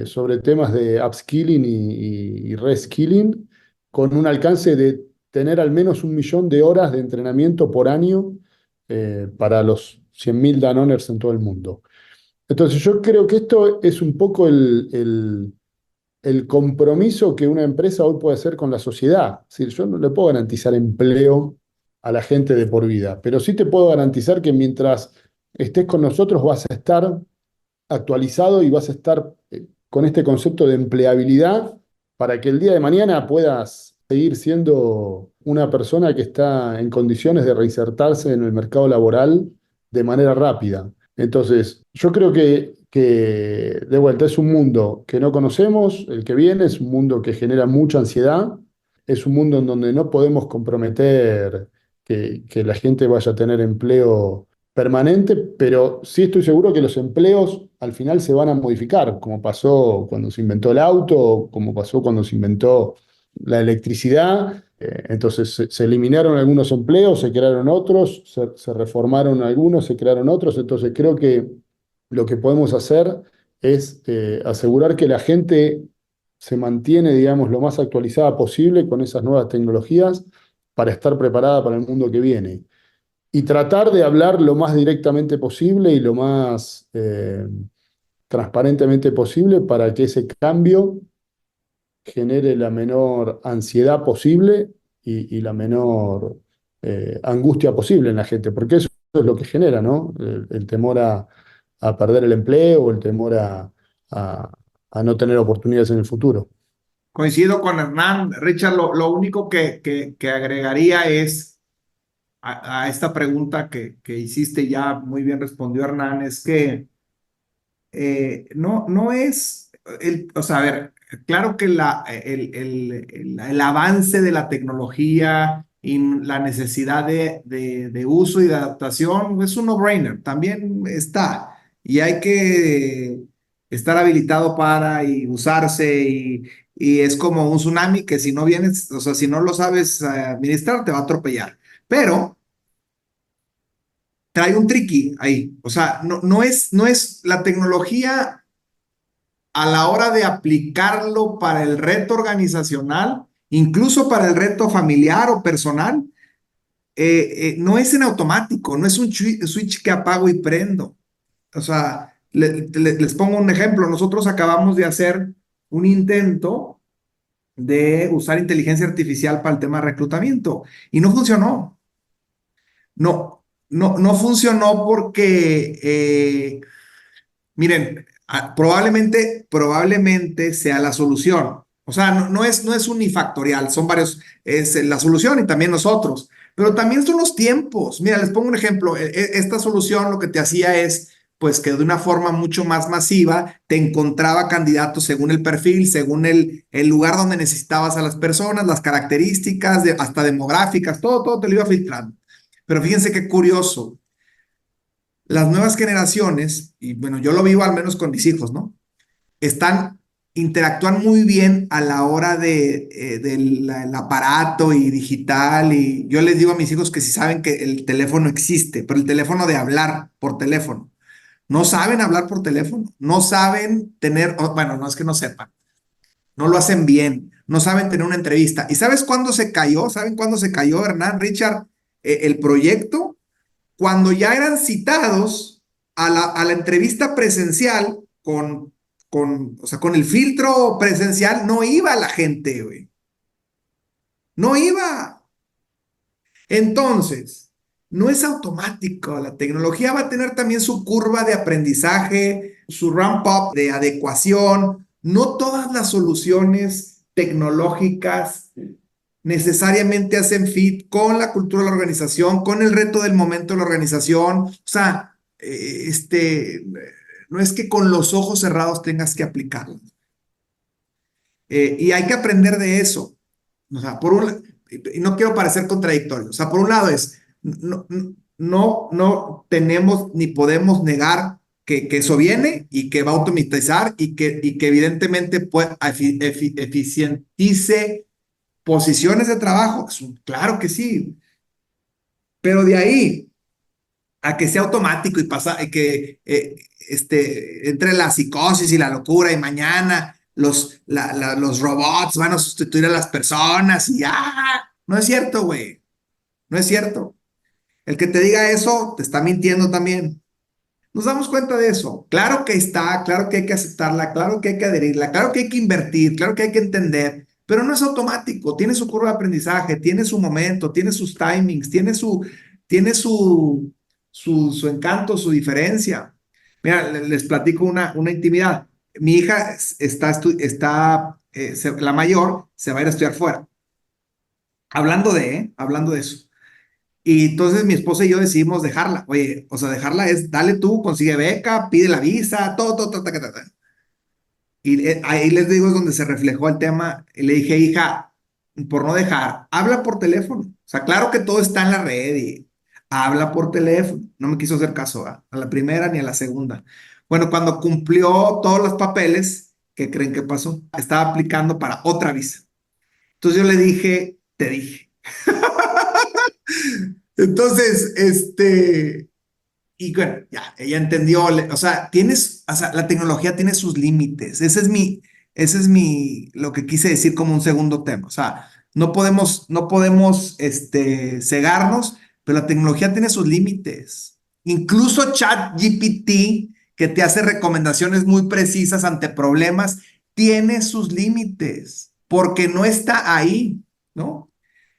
sobre temas de upskilling y reskilling, con un alcance de tener al menos 1 millón de horas de entrenamiento por año para los 100.000 Danoners en todo el mundo. Entonces yo creo que esto es un poco el compromiso que una empresa hoy puede hacer con la sociedad. Es decir, yo no le puedo garantizar empleo a la gente de por vida, pero sí te puedo garantizar que mientras estés con nosotros vas a estar actualizado y vas a estar con este concepto de empleabilidad para que el día de mañana puedas seguir siendo una persona que está en condiciones de reinsertarse en el mercado laboral de manera rápida. Entonces, yo creo que de vuelta es un mundo que no conocemos, el que viene es un mundo que genera mucha ansiedad, es un mundo en donde no podemos comprometer que la gente vaya a tener empleo permanente, pero sí estoy seguro que los empleos al final se van a modificar, como pasó cuando se inventó el auto, como pasó cuando se inventó la electricidad. Entonces se eliminaron algunos empleos, se crearon otros, se reformaron algunos, se crearon otros. Entonces creo que lo que podemos hacer es asegurar que la gente se mantiene, digamos, lo más actualizada posible con esas nuevas tecnologías para estar preparada para el mundo que viene. Y tratar de hablar lo más directamente posible y lo más transparentemente posible para que ese cambio genere la menor ansiedad posible y la menor angustia posible en la gente, porque eso es lo que genera, ¿no? El temor a perder el empleo, el temor a no tener oportunidades en el futuro.
Coincido con Hernán. Richard, lo único que agregaría es a esta pregunta que hiciste, ya muy bien respondió Hernán, es que no es, o sea, a ver, claro que el avance de la tecnología y la necesidad de uso y de adaptación es un no-brainer, también está, y hay que estar habilitado para y usarse, y es como un tsunami que si no vienes, o sea, si no lo sabes administrar, te va a atropellar. Pero trae un tricky ahí. O sea, no es la tecnología a la hora de aplicarlo para el reto organizacional, incluso para el reto familiar o personal, no es en automático, no es un switch que apago y prendo. O sea, les pongo un ejemplo. Nosotros acabamos de hacer un intento de usar inteligencia artificial para el tema de reclutamiento y no funcionó. No funcionó porque, miren, probablemente sea la solución. O sea, no es unifactorial, son varios, es la solución y también nosotros, pero también son los tiempos. Mira, les pongo un ejemplo. Esta solución lo que te hacía es, pues que de una forma mucho más masiva te encontraba candidatos según el perfil, según el lugar donde necesitabas a las personas, las características, hasta demográficas, todo te lo iba filtrando. Pero fíjense qué curioso. Las nuevas generaciones, y bueno, yo lo vivo al menos con mis hijos, ¿no? Interactúan muy bien a la hora del aparato y digital. Y yo les digo a mis hijos que si saben que el teléfono existe, pero el teléfono de hablar por teléfono. No saben hablar por teléfono, no saben tener, bueno, no es que no sepan, no lo hacen bien, no saben tener una entrevista. ¿Y sabes cuándo se cayó? ¿Saben cuándo se cayó, Hernán, Richard, el proyecto? Cuando ya eran citados a la entrevista presencial o sea, con el filtro presencial, no iba la gente, güey. No iba. Entonces, no es automático. La tecnología va a tener también su curva de aprendizaje, su ramp up de adecuación. No todas las soluciones tecnológicas necesariamente hacen fit con la cultura de la organización, con el reto del momento de la organización. O sea, no es que con los ojos cerrados tengas que aplicarlo. Y hay que aprender de eso. O sea, y no quiero parecer contradictorio. O sea, por un lado no tenemos ni podemos negar que eso viene y que va a automatizar y que evidentemente puede eficientice posiciones de trabajo. Claro que sí. Pero de ahí a que sea automático y que entre la psicosis y la locura y mañana los robots van a sustituir a las personas y no es cierto, güey. No es cierto. El que te diga eso te está mintiendo también. Nos damos cuenta de eso. Claro que está, claro que hay que aceptarla, claro que hay que adherirla, claro que hay que invertir, claro que hay que entender, pero no es automático. Tiene su curva de aprendizaje, tiene su momento, tiene sus timings, tiene su encanto, su diferencia. Mira, les platico una intimidad. Mi hija la mayor, se va a ir a estudiar fuera. Hablando de eso. Y entonces mi esposa y yo decidimos dejarla. Oye, o sea, dejarla es, dale tú, consigue beca, pide la visa, todo. Y ahí les digo es donde se reflejó el tema. Y le dije, hija, por no dejar, habla por teléfono. O sea, claro que todo está en la red y habla por teléfono. No me quiso hacer caso a la primera ni a la segunda. Bueno, cuando cumplió todos los papeles, ¿qué creen que pasó? Estaba aplicando para otra visa. Entonces yo le dije, te dije. Entonces, y bueno, ya, ella entendió, o sea, la tecnología tiene sus límites. Ese es lo que quise decir como un segundo tema. O sea, no podemos cegarnos, pero la tecnología tiene sus límites. Incluso ChatGPT, que te hace recomendaciones muy precisas ante problemas, tiene sus límites, porque no está ahí, ¿no?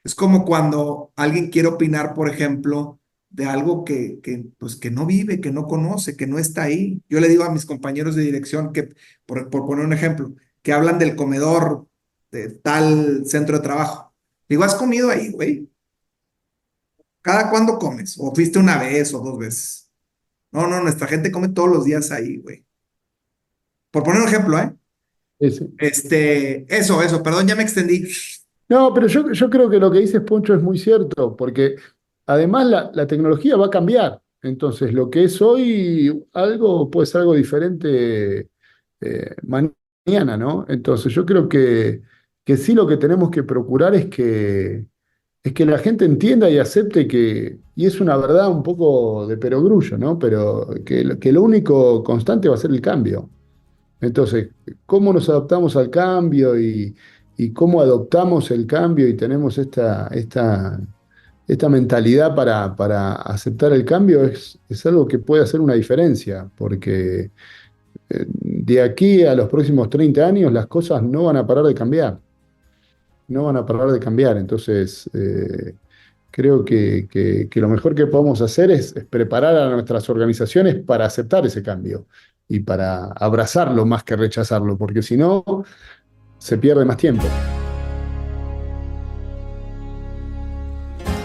Es como cuando alguien quiere opinar, por ejemplo, de algo pues, que no vive, que no conoce, que no está ahí. Yo le digo a mis compañeros de dirección que, por poner un ejemplo, que hablan del comedor de tal centro de trabajo. Digo, ¿has comido ahí, güey? ¿Cada cuándo comes? ¿O fuiste una vez o dos veces? No, nuestra gente come todos los días ahí, güey. Por poner un ejemplo, ¿eh?
Sí.
Eso, perdón, ya me extendí.
No, pero yo creo que lo que dices, Poncho, es muy cierto, porque además la tecnología va a cambiar. Entonces, lo que es hoy algo puede ser algo diferente mañana, ¿no? Entonces, yo creo que sí lo que tenemos que procurar es que la gente entienda y acepte y es una verdad un poco de perogrullo, ¿no? Pero que lo único constante va a ser el cambio. Entonces, ¿cómo nos adaptamos al cambio y cómo adoptamos el cambio y tenemos esta mentalidad para aceptar el cambio es algo que puede hacer una diferencia, porque de aquí a los próximos 30 años las cosas no van a parar de cambiar, no van a parar de cambiar. Entonces, creo que lo mejor que podemos hacer es preparar a nuestras organizaciones para aceptar ese cambio y para abrazarlo más que rechazarlo, porque si no, se pierde más tiempo.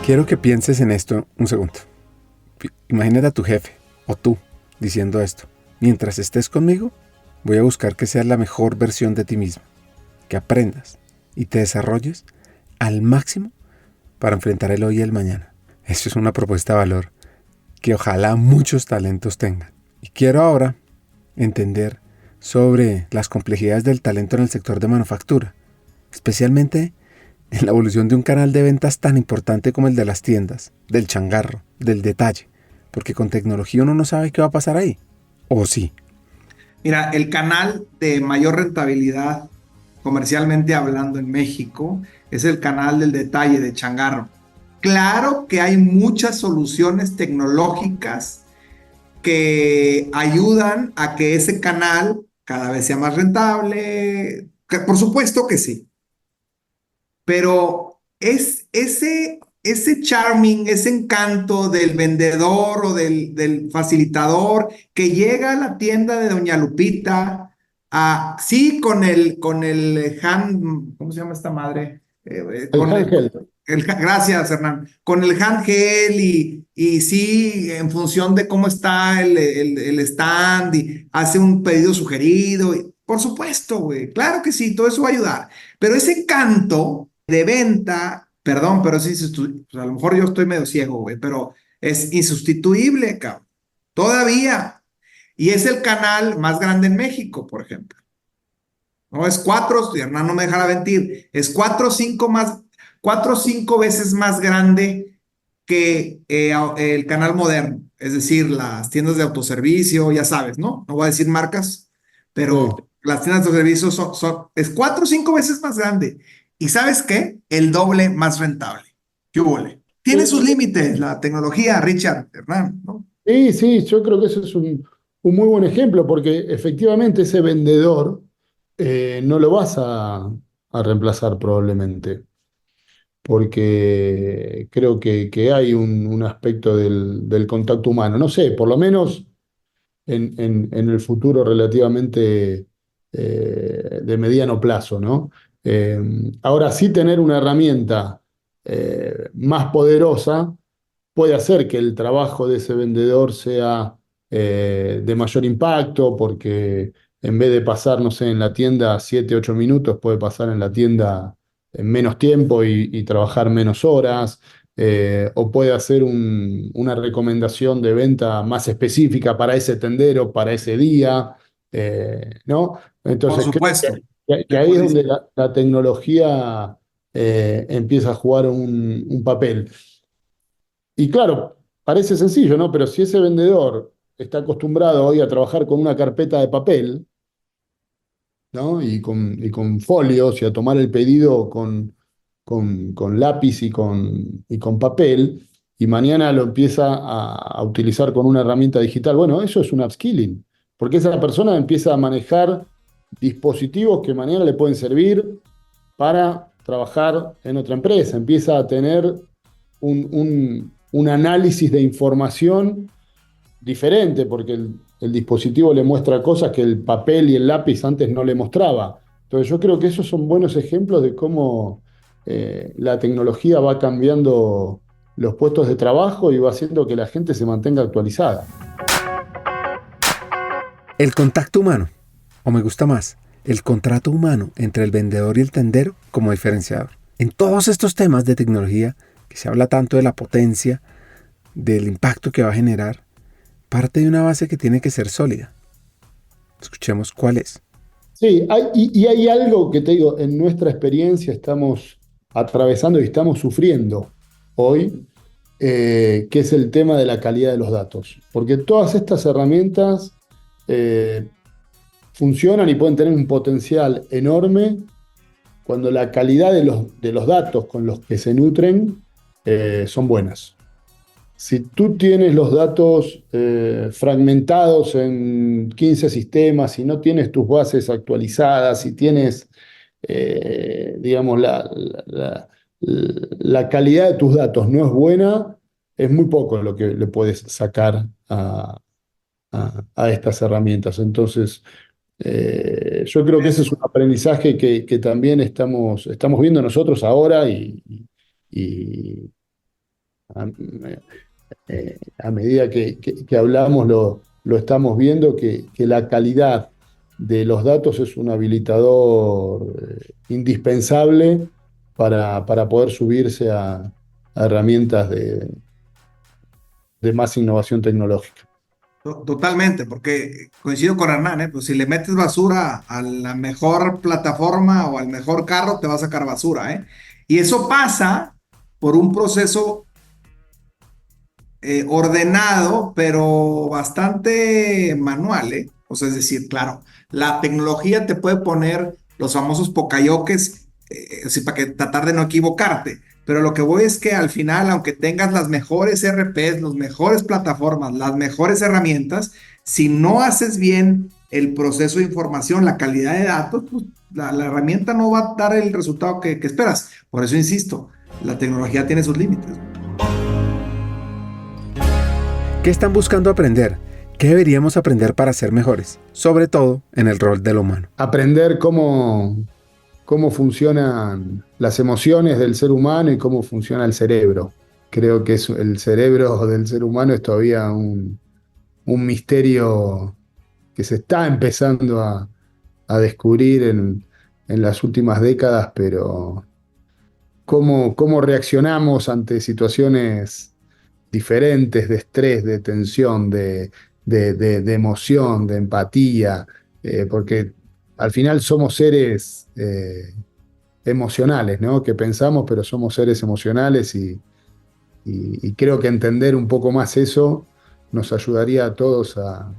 Quiero que pienses en esto un segundo. Imagínate a tu jefe o tú diciendo esto. Mientras estés conmigo, voy a buscar que seas la mejor versión de ti mismo, que aprendas y te desarrolles al máximo para enfrentar el hoy y el mañana. Eso es una propuesta de valor que ojalá muchos talentos tengan. Y quiero ahora entender sobre las complejidades del talento en el sector de manufactura, especialmente en la evolución de un canal de ventas tan importante como el de las tiendas, del changarro, del detalle, porque con tecnología uno no sabe qué va a pasar ahí, ¿o sí?
Mira, el canal de mayor rentabilidad, comercialmente hablando en México, es el canal del detalle de changarro. Claro que hay muchas soluciones tecnológicas que ayudan a que ese canal cada vez sea más rentable, por supuesto que sí. Pero es ese charming, ese encanto del vendedor o del facilitador que llega a la tienda de Doña Lupita, sí, con el hand, ¿cómo se llama esta madre? Gracias, Hernán. Con el handheld y sí, en función de cómo está el stand, y hace un pedido sugerido. Por supuesto, güey, claro que sí, todo eso va a ayudar. Pero ese canto de venta, perdón, pero sí, pues a lo mejor yo estoy medio ciego, güey, pero es insustituible, cabrón. Todavía. Y es el canal más grande en México, por ejemplo. No es Hernán no me dejará mentir, es 4 o 5 veces más grande que el canal moderno, es decir, las tiendas de autoservicio, ya sabes, ¿no? No voy a decir marcas, pero las tiendas de autoservicio es 4 o 5 veces más grande. ¿Y sabes qué? El doble más rentable. ¿Qué huele? Tiene sus límites la tecnología, Richard, Hernán, ¿no?
Sí, yo creo que eso es un muy buen ejemplo, porque efectivamente ese vendedor no lo vas a reemplazar probablemente, porque creo que hay un aspecto del contacto humano. No sé, por lo menos en el futuro relativamente de mediano plazo, ¿no? Ahora sí, tener una herramienta más poderosa puede hacer que el trabajo de ese vendedor sea de mayor impacto, porque en vez de pasar, no sé, en la tienda 7, 8 minutos, puede pasar en la tienda en menos tiempo y trabajar menos horas, o puede hacer una recomendación de venta más específica para ese tendero, para ese día, ¿no? Entonces,
por supuesto,
que ahí es donde la tecnología empieza a jugar un papel. Y claro, parece sencillo, ¿no? Pero si ese vendedor está acostumbrado hoy a trabajar con una carpeta de papel, ¿no? Y con folios, y a tomar el pedido con lápiz y con papel, y mañana lo empieza a utilizar con una herramienta digital, bueno, eso es un upskilling, porque esa persona empieza a manejar dispositivos que mañana le pueden servir para trabajar en otra empresa, empieza a tener un análisis de información diferente, porque el dispositivo le muestra cosas que el papel y el lápiz antes no le mostraba. Entonces yo creo que esos son buenos ejemplos de cómo la tecnología va cambiando los puestos de trabajo y va haciendo que la gente se mantenga actualizada.
El contacto humano, o me gusta más, el contrato humano entre el vendedor y el tendero como diferenciador. En todos estos temas de tecnología, que se habla tanto de la potencia, del impacto que va a generar, parte de una base que tiene que ser sólida. Escuchemos cuál es.
Sí, hay algo que te digo, en nuestra experiencia estamos atravesando y estamos sufriendo hoy, que es el tema de la calidad de los datos. Porque todas estas herramientas funcionan y pueden tener un potencial enorme cuando la calidad de los datos con los que se nutren son buenas. Si tú tienes los datos fragmentados en 15 sistemas, si no tienes tus bases actualizadas, si tienes, digamos, la calidad de tus datos no es buena, es muy poco lo que le puedes sacar a estas herramientas. Entonces, Yo creo que ese es un aprendizaje que también estamos viendo nosotros ahora y a, a medida que hablamos lo estamos viendo, que la calidad de los datos es un habilitador indispensable para poder subirse a herramientas de más innovación tecnológica.
Totalmente, porque coincido con Hernán, ¿eh? Pues si le metes basura a la mejor plataforma o al mejor carro, te va a sacar basura, ¿eh? Y eso pasa por un proceso ordenado, pero bastante manual, ¿eh? O sea, es decir, claro, la tecnología te puede poner los famosos pocayoques, así para que tratar de no equivocarte. Pero lo que voy es que al final, aunque tengas las mejores RPs, las mejores plataformas, las mejores herramientas, si no haces bien el proceso de información, la calidad de datos, pues la herramienta no va a dar el resultado que esperas. Por eso insisto, la tecnología tiene sus límites.
¿Qué están buscando aprender? ¿Qué deberíamos aprender para ser mejores? Sobre todo en el rol del humano.
Aprender cómo funcionan las emociones del ser humano y cómo funciona el cerebro. Creo que el cerebro del ser humano es todavía un misterio que se está empezando a descubrir en las últimas décadas, pero cómo reaccionamos ante situaciones diferentes de estrés, de tensión, de emoción, de empatía, porque al final somos seres emocionales, ¿no? Que pensamos, pero somos seres emocionales y creo que entender un poco más eso nos ayudaría a todos a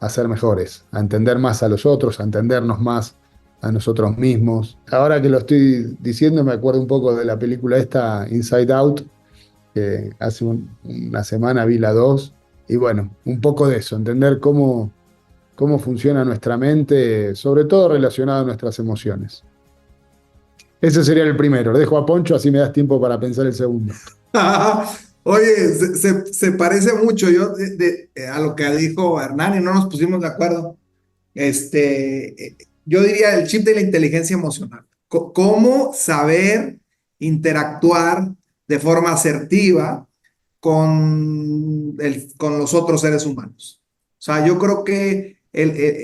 ser mejores, a entender más a los otros, a entendernos más a nosotros mismos. Ahora que lo estoy diciendo me acuerdo un poco de la película esta Inside Out, que hace una semana vi la 2, y bueno, un poco de eso, entender cómo funciona nuestra mente, sobre todo relacionado a nuestras emociones. Ese sería el primero. Lo dejo a Poncho, así me das tiempo para pensar el segundo.
Oye, se parece mucho a lo que dijo Hernán y no nos pusimos de acuerdo. Yo diría el chip de la inteligencia emocional. Cómo saber interactuar de forma asertiva con los otros seres humanos. O sea, yo creo que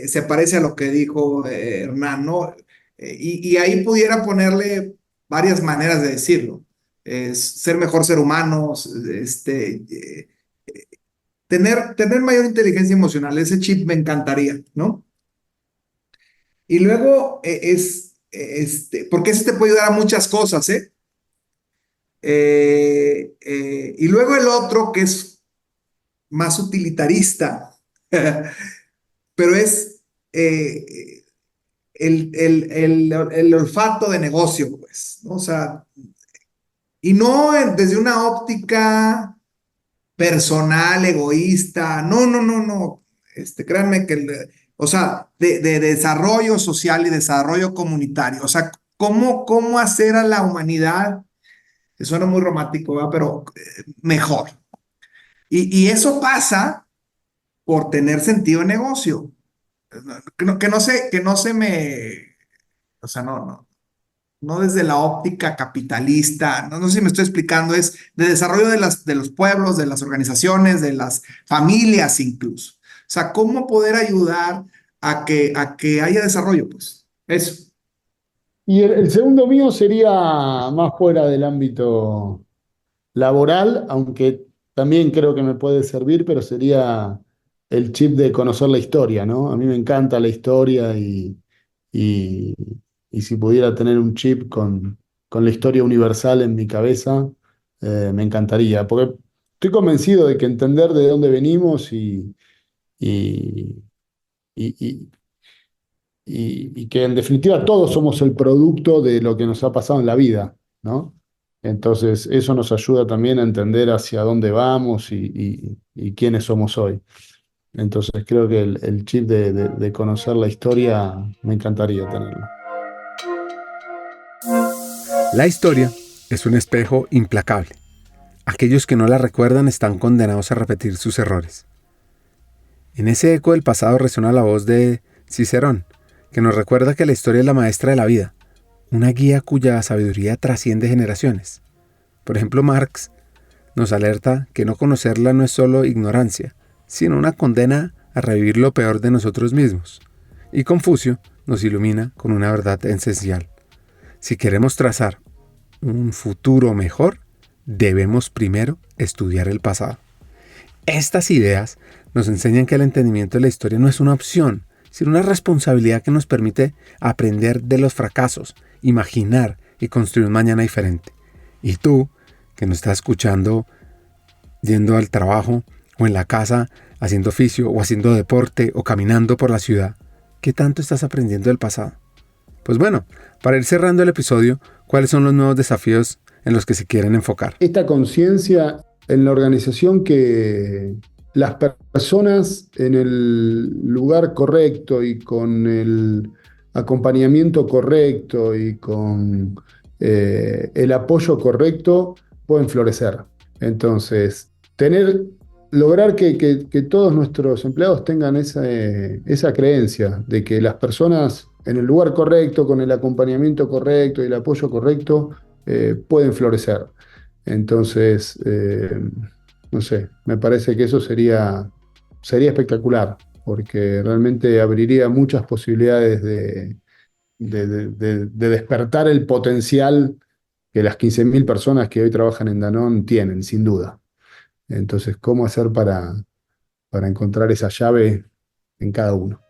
se parece a lo que dijo Hernán, ¿no? Y ahí pudiera ponerle varias maneras de decirlo. Ser mejor ser humano, tener mayor inteligencia emocional, ese chip me encantaría, ¿no? Y luego porque ese te puede ayudar a muchas cosas, ¿eh? Y luego el otro que es más utilitarista, pero es el olfato de negocio, pues, ¿no? O sea, y no desde una óptica personal, egoísta, no, créanme que, o sea, de desarrollo social y desarrollo comunitario, o sea, cómo hacer a la humanidad, que suena muy romántico, ¿verdad? Pero mejor. Y eso pasa por tener sentido de negocio. Que no se me, o sea, no desde la óptica capitalista, no sé si me estoy explicando, es de desarrollo de los pueblos, de las organizaciones, de las familias incluso. O sea, cómo poder ayudar a que haya desarrollo, pues, eso.
Y el segundo mío sería más fuera del ámbito laboral, aunque también creo que me puede servir, pero sería el chip de conocer la historia, ¿no? A mí me encanta la historia y si pudiera tener un chip con la historia universal en mi cabeza, me encantaría, porque estoy convencido de que entender de dónde venimos y que en definitiva todos somos el producto de lo que nos ha pasado en la vida, ¿no? Entonces eso nos ayuda también a entender hacia dónde vamos y quiénes somos hoy. Entonces creo que el chip de conocer la historia me encantaría tenerlo.
La historia es un espejo implacable. Aquellos que no la recuerdan están condenados a repetir sus errores. En ese eco del pasado resuena la voz de Cicerón, que nos recuerda que la historia es la maestra de la vida, una guía cuya sabiduría trasciende generaciones. Por ejemplo, Marx nos alerta que no conocerla no es solo ignorancia, sino una condena a revivir lo peor de nosotros mismos. Y Confucio nos ilumina con una verdad esencial. Si queremos trazar un futuro mejor, debemos primero estudiar el pasado. Estas ideas nos enseñan que el entendimiento de la historia no es una opción, sino una responsabilidad que nos permite aprender de los fracasos, imaginar y construir un mañana diferente. Y tú, que nos estás escuchando yendo al trabajo o en la casa, haciendo oficio o haciendo deporte o caminando por la ciudad, ¿qué tanto estás aprendiendo del pasado? Pues bueno, para ir cerrando el episodio, ¿cuáles son los nuevos desafíos en los que se quieren enfocar?
Esta conciencia en la organización que las personas en el lugar correcto y con el acompañamiento correcto y con el apoyo correcto pueden florecer. Entonces, lograr que todos nuestros empleados tengan esa creencia de que las personas en el lugar correcto, con el acompañamiento correcto y el apoyo correcto, pueden florecer. Entonces, no sé, me parece que eso sería espectacular, porque realmente abriría muchas posibilidades de despertar el potencial que las 15.000 personas que hoy trabajan en Danone tienen, sin duda. Entonces, ¿cómo hacer para encontrar esa llave en cada uno?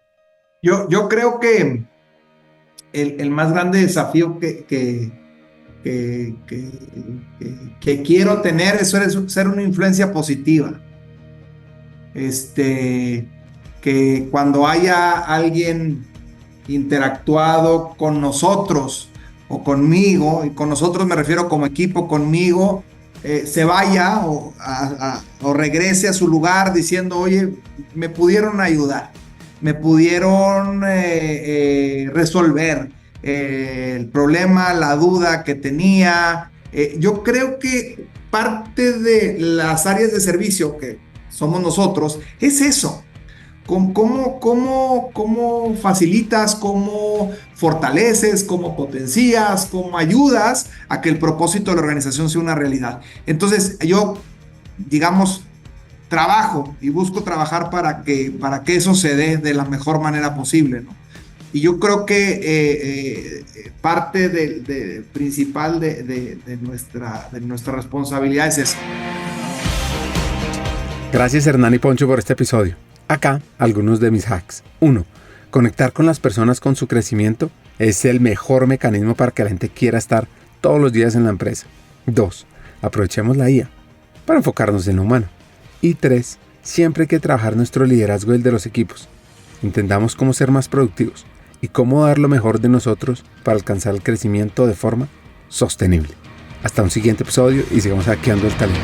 Yo creo que el más grande desafío que quiero tener es ser una influencia positiva. Que cuando haya alguien interactuado con nosotros o conmigo, y con nosotros me refiero como equipo, conmigo, se vaya o regrese a su lugar diciendo, oye, me pudieron ayudar, me pudieron resolver el problema, la duda que tenía. Yo creo que parte de las áreas de servicio que somos nosotros es eso. ¿Cómo facilitas, cómo fortaleces, cómo potencias, cómo ayudas a que el propósito de la organización sea una realidad? Entonces yo, digamos, trabajo y busco trabajar para que eso se dé de la mejor manera posible, ¿no? Y yo creo que parte principal de nuestra responsabilidad es eso.
Gracias Hernán y Poncho por este episodio. Acá, algunos de mis hacks. 1. Conectar con las personas con su crecimiento es el mejor mecanismo para que la gente quiera estar todos los días en la empresa. 2. Aprovechemos la IA para enfocarnos en lo humano. Y 3. Siempre hay que trabajar nuestro liderazgo y el de los equipos. Entendamos cómo ser más productivos y cómo dar lo mejor de nosotros para alcanzar el crecimiento de forma sostenible. Hasta un siguiente episodio y sigamos hackeando el talento.